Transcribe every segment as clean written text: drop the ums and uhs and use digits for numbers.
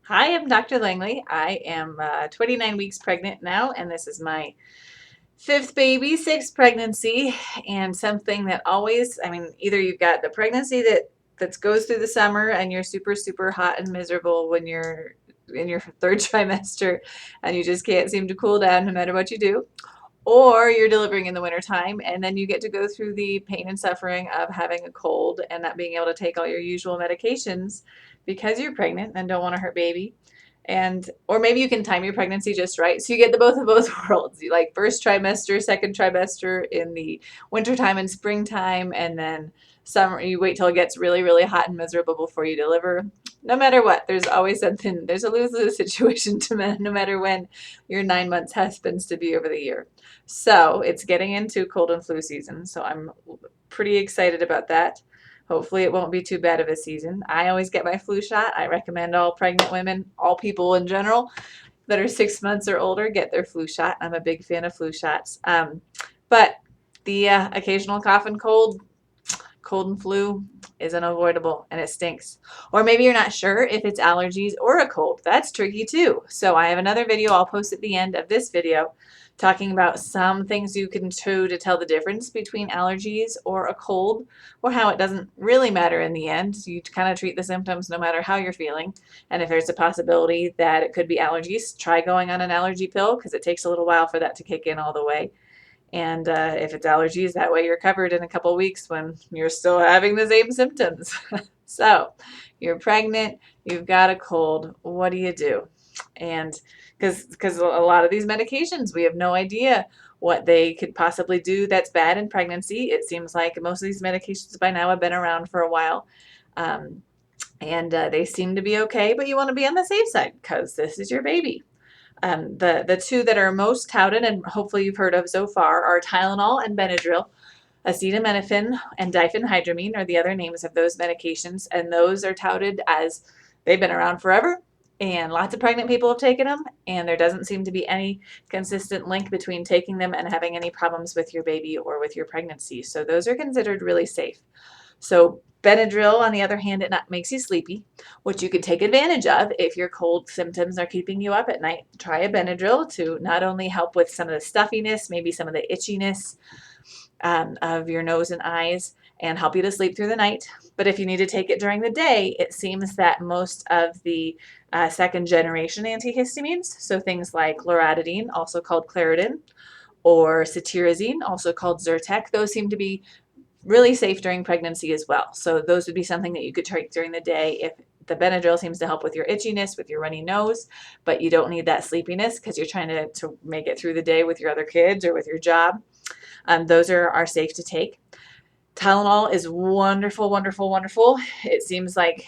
Hi, I'm Dr. Langley. I am 29 weeks pregnant now, and this is my fifth baby, sixth pregnancy, and something that always, either you've got the pregnancy that goes through the summer and you're super, super hot and miserable when you're in your third trimester and you just can't seem to cool down no matter what you do, or you're delivering in the wintertime and then you get to go through the pain and suffering of having a cold and not being able to take all your usual medications because you're pregnant and don't want to hurt baby. And or maybe you can time your pregnancy just right so you get the both of both worlds. You like first trimester, second trimester in the wintertime and springtime, and then summer you wait till it gets really, really hot and miserable before you deliver. No matter what, there's always something, there's a lose-lose situation no matter when your 9 months happens to be over the year. So it's getting into cold and flu season. So I'm pretty excited about that. Hopefully it won't be too bad of a season. I always get my flu shot. I recommend all pregnant women, all people in general that are 6 months or older, get their flu shot. I'm a big fan of flu shots. But the occasional cough and cold and flu is unavoidable and it stinks. Or maybe you're not sure if it's allergies or a cold. That's tricky too. So I have another video I'll post at the end of this video talking about some things you can do to tell the difference between allergies or a cold, or how it doesn't really matter in the end. You kind of treat the symptoms no matter how you're feeling. And if there's a possibility that it could be allergies, try going on an allergy pill because it takes a little while for that to kick in all the way. And if it's allergies, that way you're covered in a couple weeks when you're still having the same symptoms. So you're pregnant, you've got a cold, what do you do? And because a lot of these medications, we have no idea what they could possibly do that's bad in pregnancy. It seems like most of these medications by now have been around for a while. And they seem to be okay, but you want to be on the safe side because this is your baby. The two that are most touted and hopefully you've heard of so far are Tylenol and Benadryl. Acetaminophen and diphenhydramine are the other names of those medications, and those are touted as they've been around forever, and lots of pregnant people have taken them, and there doesn't seem to be any consistent link between taking them and having any problems with your baby or with your pregnancy. So those are considered really safe. So Benadryl, on the other hand, it not makes you sleepy, which you can take advantage of if your cold symptoms are keeping you up at night. Try a Benadryl to not only help with some of the stuffiness, maybe some of the itchiness of your nose and eyes, and help you to sleep through the night. But if you need to take it during the day, it seems that most of the second generation antihistamines, so things like loratadine, also called Claritin, or cetirizine, also called Zyrtec, those seem to be really safe during pregnancy as well. So those would be something that you could take during the day if the Benadryl seems to help with your itchiness, with your runny nose, but you don't need that sleepiness because you're trying to make it through the day with your other kids or with your job. Those are safe to take. Tylenol is wonderful, wonderful, wonderful. It seems like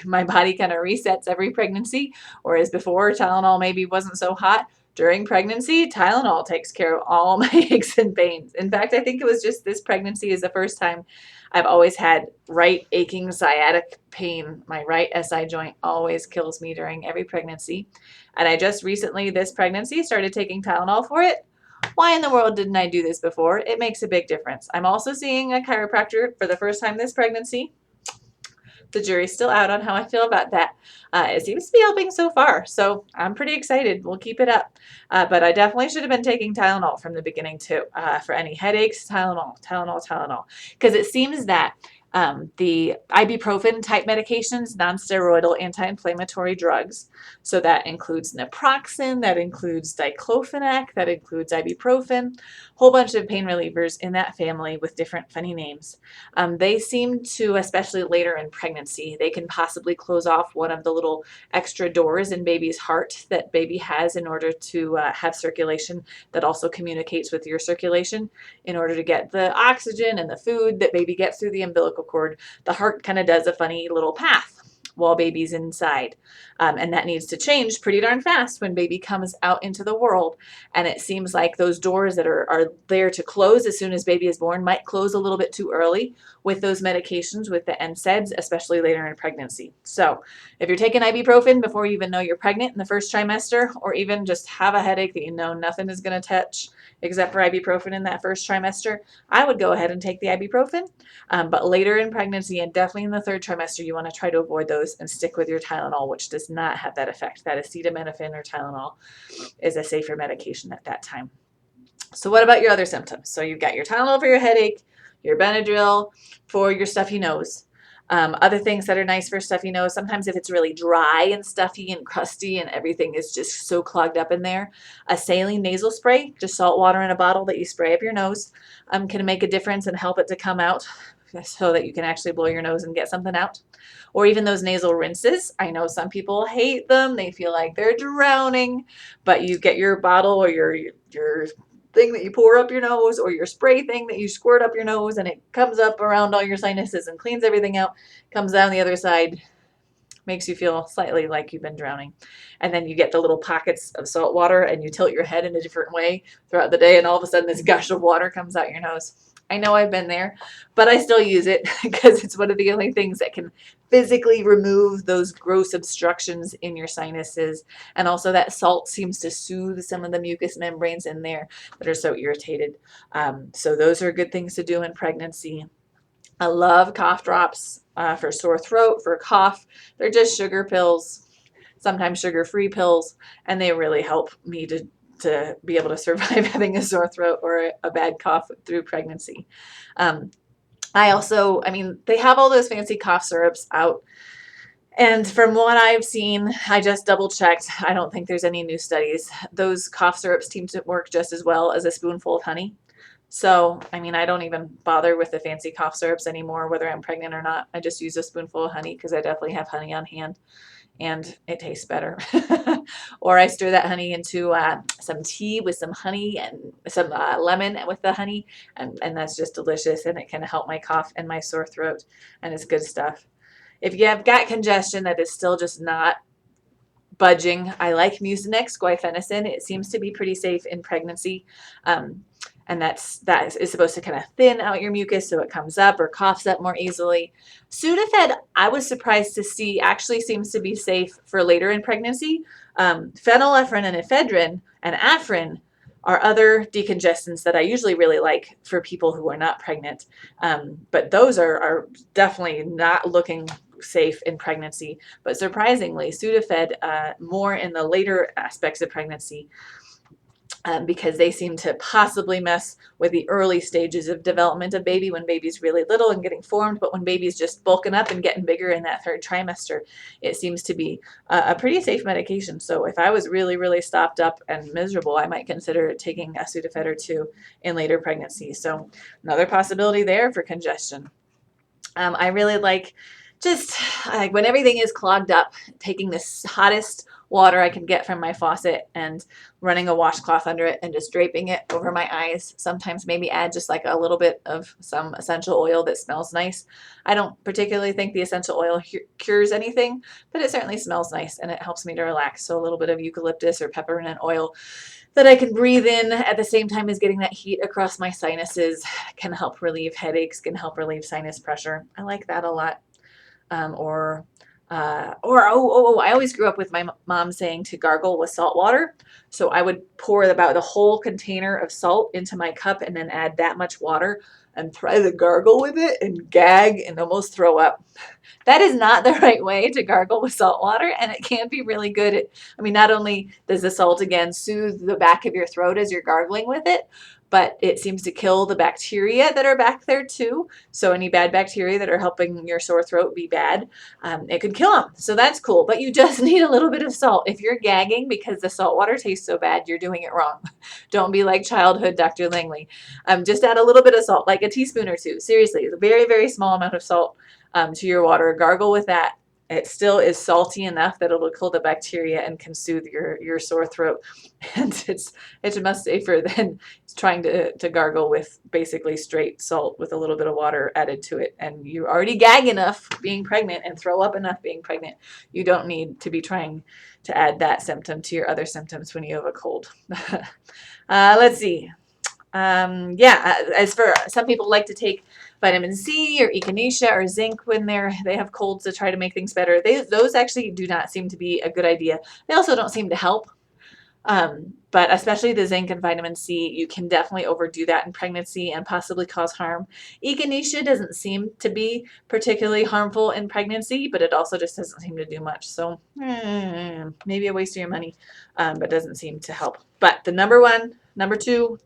my body kind of resets every pregnancy, whereas before Tylenol maybe wasn't so hot. During pregnancy, Tylenol takes care of all my aches and pains. In fact, I think it was just this pregnancy is the first time I've always had right aching sciatic pain. My right SI joint always kills me during every pregnancy. And I just recently, this pregnancy, started taking Tylenol for it. Why in the world didn't I do this before? It makes a big difference. I'm also seeing a chiropractor for the first time this pregnancy. The jury's still out on how I feel about that. It seems to be helping so far, so I'm pretty excited. We'll keep it up. But I definitely should have been taking Tylenol from the beginning too. For any headaches, Tylenol, Tylenol, Tylenol. Because it seems that the ibuprofen type medications, non-steroidal anti-inflammatory drugs. So that includes naproxen, that includes diclofenac, that includes ibuprofen, whole bunch of pain relievers in that family with different funny names. They seem to, especially later in pregnancy, they can possibly close off one of the little extra doors in baby's heart that baby has in order to have circulation that also communicates with your circulation in order to get the oxygen and the food that baby gets through the umbilical cord. The heart kind of does a funny little path while baby's inside. And that needs to change pretty darn fast when baby comes out into the world. And it seems like those doors that are there to close as soon as baby is born might close a little bit too early with those medications, with the NSAIDs, especially later in pregnancy. So if you're taking ibuprofen before you even know you're pregnant in the first trimester, or even just have a headache that you know nothing is going to touch except for ibuprofen in that first trimester, I would go ahead and take the ibuprofen. But later in pregnancy and definitely in the third trimester, you want to try to avoid those nose and stick with your Tylenol, which does not have that effect. That acetaminophen or Tylenol is a safer medication at that time. So what about your other symptoms? So you've got your Tylenol for your headache, your Benadryl for your stuffy nose. Other things that are nice for stuffy nose, sometimes if it's really dry and stuffy and crusty and everything is just so clogged up in there, a saline nasal spray, just salt water in a bottle that you spray up your nose, can make a difference and help it to come out so that you can actually blow your nose and get something out. Or even those nasal rinses. I know some people hate them. They feel like they're drowning, but you get your bottle or your thing that you pour up your nose or your spray thing that you squirt up your nose and it comes up around all your sinuses and cleans everything out, comes down the other side, makes you feel slightly like you've been drowning. And then you get the little pockets of salt water and you tilt your head in a different way throughout the day and all of a sudden this gush of water comes out your nose. I know I've been there, but I still use it because it's one of the only things that can physically remove those gross obstructions in your sinuses. And also that salt seems to soothe some of the mucous membranes in there that are so irritated. So those are good things to do in pregnancy. I love cough drops for sore throat, for cough. They're just sugar pills, sometimes sugar-free pills, and they really help me to be able to survive having a sore throat or a bad cough through pregnancy. I mean, they have all those fancy cough syrups out. And from what I've seen, I just double checked. I don't think there's any new studies. Those cough syrups seem to work just as well as a spoonful of honey. So, I mean, I don't even bother with the fancy cough syrups anymore, whether I'm pregnant or not. I just use a spoonful of honey because I definitely have honey on hand and it tastes better. Or I stir that honey into some tea with some honey and some lemon with the honey, and that's just delicious, and it can help my cough and my sore throat, and it's good stuff. If you have gut congestion that is still just not budging, I like Mucinex guaifenesin. It seems to be pretty safe in pregnancy. And that is supposed to kind of thin out your mucus so it comes up or coughs up more easily. Sudafed, I was surprised to see, actually seems to be safe for later in pregnancy. Phenylephrine and ephedrine and Afrin are other decongestants that I usually really like for people who are not pregnant. But those are definitely not looking safe in pregnancy. But surprisingly, Sudafed, more in the later aspects of pregnancy, because they seem to possibly mess with the early stages of development of baby when baby's really little and getting formed, but when baby's just bulking up and getting bigger in that third trimester, it seems to be a pretty safe medication. So if I was really, really stopped up and miserable, I might consider taking a Sudafed or two in later pregnancy. So another possibility there for congestion. I really like just like when everything is clogged up, taking this hottest water I can get from my faucet and running a washcloth under it and just draping it over my eyes. Sometimes maybe add just like a little bit of some essential oil that smells nice. I don't particularly think the essential oil cures anything, but it certainly smells nice and it helps me to relax. So a little bit of eucalyptus or peppermint oil that I can breathe in at the same time as getting that heat across my sinuses can help relieve headaches, can help relieve sinus pressure. I like that a lot. I always grew up with my mom saying to gargle with salt water. So I would pour about the whole container of salt into my cup and then add that much water and try to gargle with it and gag and almost throw up. That is not the right way to gargle with salt water, and it can be really good. I mean, not only does the salt again soothe the back of your throat as you're gargling with it, but it seems to kill the bacteria that are back there too. So any bad bacteria that are helping your sore throat be bad, it could kill them. So that's cool, but you just need a little bit of salt. If you're gagging because the salt water tastes so bad, you're doing it wrong. Don't be like childhood Dr. Langley. Just add a little bit of salt, like a teaspoon or two. Seriously, a very, very small amount of salt to your water. Gargle with that. It still is salty enough that it'll kill the bacteria and can soothe your sore throat. And it's much safer than trying to gargle with basically straight salt with a little bit of water added to it. And you already gag enough being pregnant and throw up enough being pregnant. You don't need to be trying to add that symptom to your other symptoms when you have a cold. Let's see. As for some people like to take vitamin C or echinacea or zinc when they have colds to try to make things better. Those actually do not seem to be a good idea. They also don't seem to help. But especially the zinc and vitamin C, you can definitely overdo that in pregnancy and possibly cause harm. Echinacea doesn't seem to be particularly harmful in pregnancy, but it also just doesn't seem to do much. So maybe a waste of your money, but doesn't seem to help. But the number two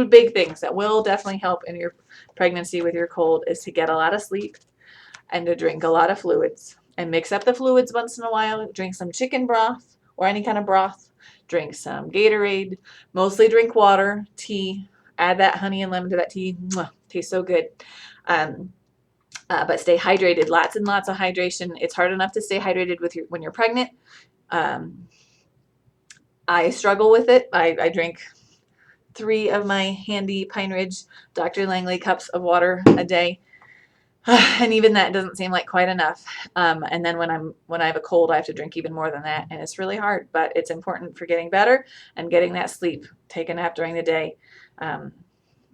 big things that will definitely help in your pregnancy with your cold is to get a lot of sleep and to drink a lot of fluids and mix up the fluids once in a while. Drink some chicken broth or any kind of broth. Drink some Gatorade. Mostly drink water, tea. Add that honey and lemon to that tea. Mwah, tastes so good. But stay hydrated. Lots and lots of hydration. It's hard enough to stay hydrated when you're pregnant. I struggle with it. I drink 3 of my handy Pine Ridge Dr. Langley cups of water a day. And even that doesn't seem like quite enough. And then when I have a cold, I have to drink even more than that, and it's really hard. But it's important for getting better and getting that sleep. Take a nap during the day,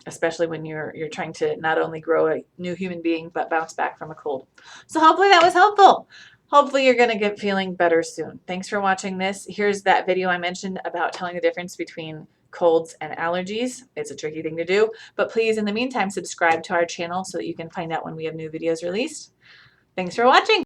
especially when you're trying to not only grow a new human being but bounce back from a cold. So hopefully that was helpful. Hopefully you're going to get feeling better soon. Thanks for watching this. Here's that video I mentioned about telling the difference between colds and allergies. It's a tricky thing to do, but please, in the meantime, subscribe to our channel so that you can find out when we have new videos released. Thanks for watching.